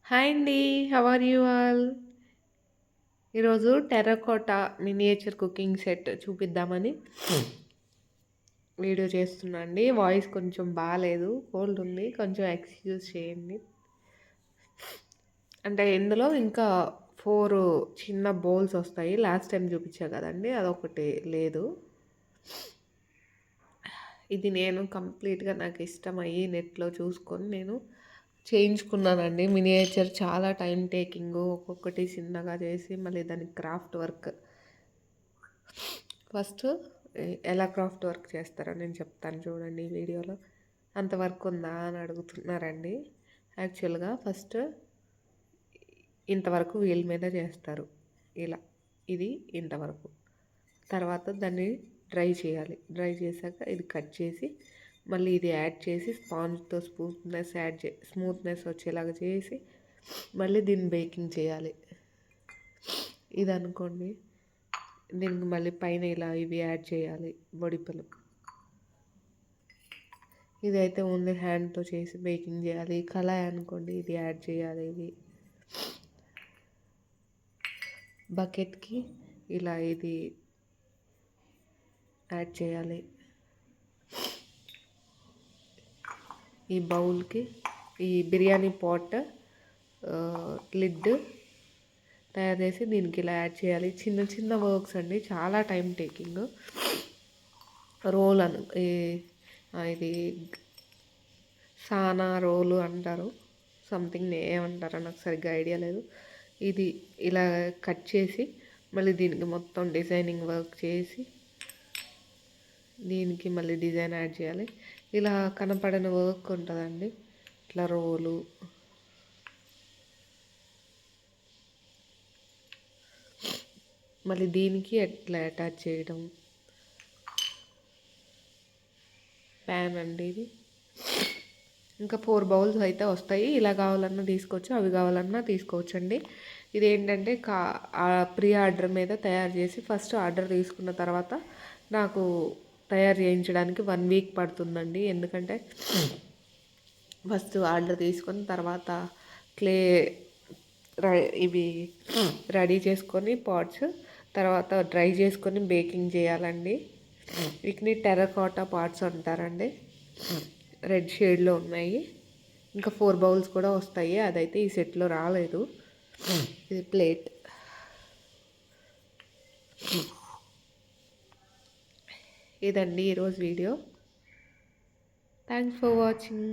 Hi అండి. How are you all? ఈరోజు terracotta miniature cooking set చూపిద్దామని వీడియో చేస్తున్నా అండి. వాయిస్ కొంచెం బాలేదు. కోల్డ్ ఉంది. కొంచెం ఎక్స్‌క్యూజ్ చేయండి. అంటే ఇందులో ఇంకా 4 చిన్న బౌల్స్ వస్తాయి. లాస్ట్ టైం చూపించా కదండీ! అదొకటి లేదు. ఇది నేను కంప్లీట్‌గా నాకు ఇష్టమయ్యి నెట్‌లో చూసుకొని నేను చేయించుకున్నానండి. మినియేచర్ చాలా టైం టేకింగు. ఒక్కొక్కటి చిన్నగా చేసి మళ్ళీ దానికి క్రాఫ్ట్ వర్క్. ఫస్ట్ ఎలా క్రాఫ్ట్ వర్క్ చేస్తారో నేను చెప్తాను చూడండి ఈ వీడియోలో. అంత వర్క్ ఉందా అని అడుగుతున్నారండి. యాక్చువల్‌గా ఫస్ట్ ఇంతవరకు వీల్ మీద చేస్తారు. ఇలా ఇది ఇంతవరకు. తర్వాత దాన్ని డ్రై చేయాలి. డ్రై చేశాక ఇది కట్ చేసి మళ్ళీ ఇది యాడ్ చేసి స్పాంజ్‌తో స్మూత్‌నెస్ వచ్చేలాగా చేసి మళ్ళీ దీన్ని బేకింగ్ చేయాలి. ఇది అనుకోండి. దీనికి మళ్ళీ పైన ఇలా ఇవి యాడ్ చేయాలి బొడిపలు. ఇదైతే ఓన్లీ హ్యాండ్‌తో చేసి బేకింగ్ చేయాలి. కళాయి అనుకోండి ఇది యాడ్ చేయాలి ఇది. బకెట్‌కి ఇలా ఇది యాడ్ చేయాలి. ఈ బౌల్‌కి ఈ బిర్యానీ పాట్ లిడ్ తయారు చేసి దీనికి ఇలా యాడ్ చేయాలి. చిన్న చిన్న వర్క్స్ అండి. చాలా టైం టేకింగ్. రోల్ ఇది సానా రోలు అంటారు. సంథింగ్ ఏమంటారో నాకు సరిగ్గా ఐడియా లేదు. ఇది ఇలా కట్ చేసి మళ్ళీ దీనికి మొత్తం డిజైనింగ్ వర్క్ చేసి దీనికి మళ్ళీ డిజైన్ యాడ్ చేయాలి. ఇలా కనపడని వర్క్ ఉంటుందండి. ఇట్లా రోలు మళ్ళీ దీనికి ఎట్లా అటాచ్ చేయడం. ప్యాన్ అండి ఇది. ఇంకా 4 బౌల్స్ అయితే వస్తాయి. ఇలా కావాలన్నా తీసుకోవచ్చు, అవి కావాలన్నా తీసుకోవచ్చండి. ఇదేంటంటే ప్రీ ఆర్డర్ మీద తయారు చేసి ఫస్ట్ ఆర్డర్ తీసుకున్న తర్వాత నాకు తయారు చేయించడానికి 1 వీక్ పడుతుందండి. ఎందుకంటే ఫస్ట్ ఆర్డర్ తీసుకొని తర్వాత క్లే ఇవి రెడీ చేసుకొని పాట్స్ తర్వాత డ్రై చేసుకొని బేకింగ్ చేయాలండి. వీటిని టెర్రకోటా పాట్స్ అంటారండి. రెడ్ షేడ్లో ఉన్నాయి. ఇంకా 4 బౌల్స్ కూడా వస్తాయి. అదైతే ఈ సెట్లో రాలేదు. ఇది ప్లేట్. ఇదండి ఈరోజు వీడియో. Thanks for watching.